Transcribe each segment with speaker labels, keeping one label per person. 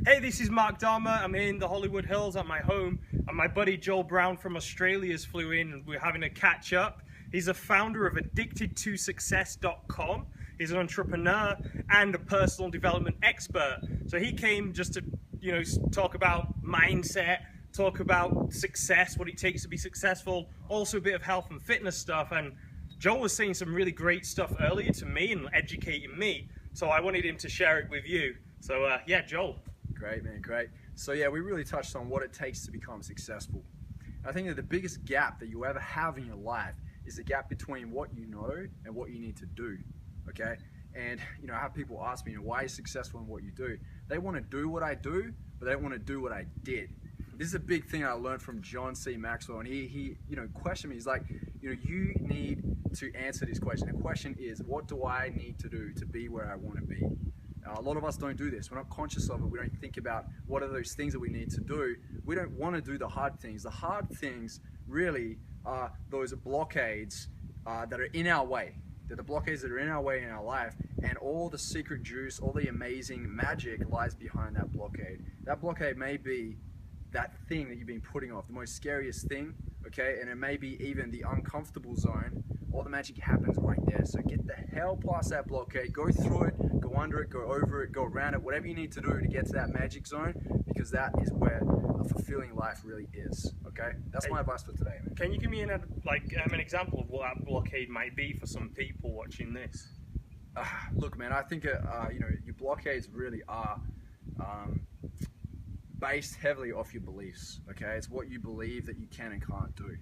Speaker 1: Hey, this is Mark Dhamma. I'm in the Hollywood Hills at my home, and my buddy Joel Brown from Australia's flew in, and we're having a catch up. He's a founder of addictedtosuccess.com. He's an entrepreneur and a personal development expert. So he came just to, talk about mindset, talk about success, what it takes to be successful, also a bit of health and fitness stuff. And Joel was saying some really great stuff earlier to me and educating me. So I wanted him to share it with you. So yeah, Joel.
Speaker 2: Great, man, great. So yeah, we really touched on what it takes to become successful. I think that the biggest gap that you ever have in your life is the gap between what you know and what you need to do, okay? And I have people ask me, why are you successful in what you do? They want to do what I do, but they don't want to do what I did. This is a big thing I learned from John C. Maxwell, and he questioned me. He's like, you need to answer this question. The question is, what do I need to do to be where I want to be? A lot of us don't do this. We're not conscious of it. We don't think about what are those things that we need to do. We don't want to do the hard things. The hard things really are those blockades that are in our way. They're the blockades that are in our way in our life, and all the secret juice, all the amazing magic lies behind that blockade. That blockade may be that thing that you've been putting off, the most scariest thing, okay? And it may be even the uncomfortable zone. All the magic happens right there. So get the hell past that blockade, go through it, go under it, go over it, go around it, whatever you need to do to get to that magic zone, because that is where a fulfilling life really is, okay? That's my advice for today, man.
Speaker 1: Can you give me an example of what that blockade might be for some people watching this?
Speaker 2: Look, man, I think your blockades really are based heavily off your beliefs, okay? It's what you believe that you can and can't do.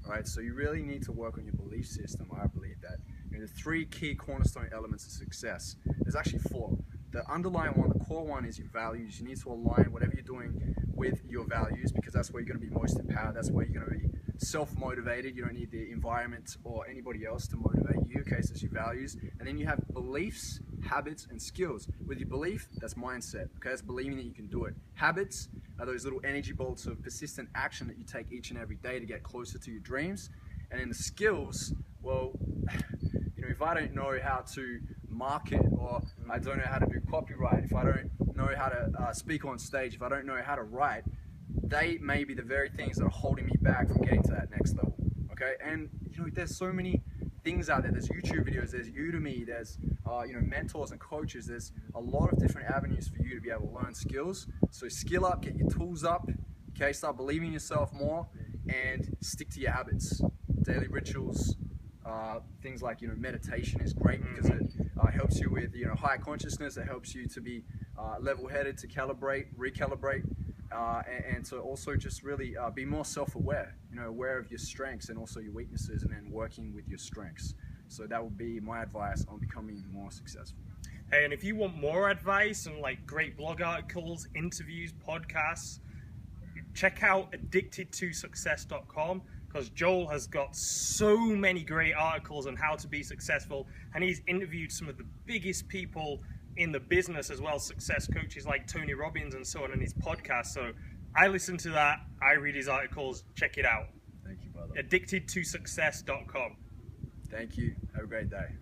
Speaker 2: Right, so you really need to work on your belief system. I believe that the three key cornerstone elements of success. There's actually four. The underlying one, the core one, is your values. You need to align whatever you're doing with your values, because that's where you're going to be most empowered. That's where you're going to be self-motivated. You don't need the environment or anybody else to motivate you. Okay, so it's your values. And then you have beliefs, habits, and skills. With your belief, that's mindset. Okay, that's believing that you can do it. Habits are those little energy bolts of persistent action that you take each and every day to get closer to your dreams. And then the skills, well, if I don't know how to market, or I don't know how to do copyright, if I don't know how to speak on stage, if I don't know how to write, they may be the very things that are holding me back from getting to that next level. Okay, and there's so many things out there. There's YouTube videos, there's Udemy, there's mentors and coaches. There's a lot of different avenues for you to be able to learn skills. So skill up, get your tools up, okay, start believing in yourself more, and stick to your habits. Daily rituals, things like meditation is great, because it helps you with high consciousness. It helps you to be level-headed, to calibrate, recalibrate, and to also just really be more self-aware, aware of your strengths and also your weaknesses, and then working with your strengths. So that would be my advice on becoming more successful.
Speaker 1: Hey, and if you want more advice and great blog articles, interviews, podcasts, check out addictedtosuccess.com, because Joel has got so many great articles on how to be successful, and he's interviewed some of the biggest people in the business as well, success coaches like Tony Robbins and so on, in his podcast. So I listen to that, I read his articles, check it out.
Speaker 2: Thank you, brother.
Speaker 1: addictedtosuccess.com.
Speaker 2: Thank you. Have a great day.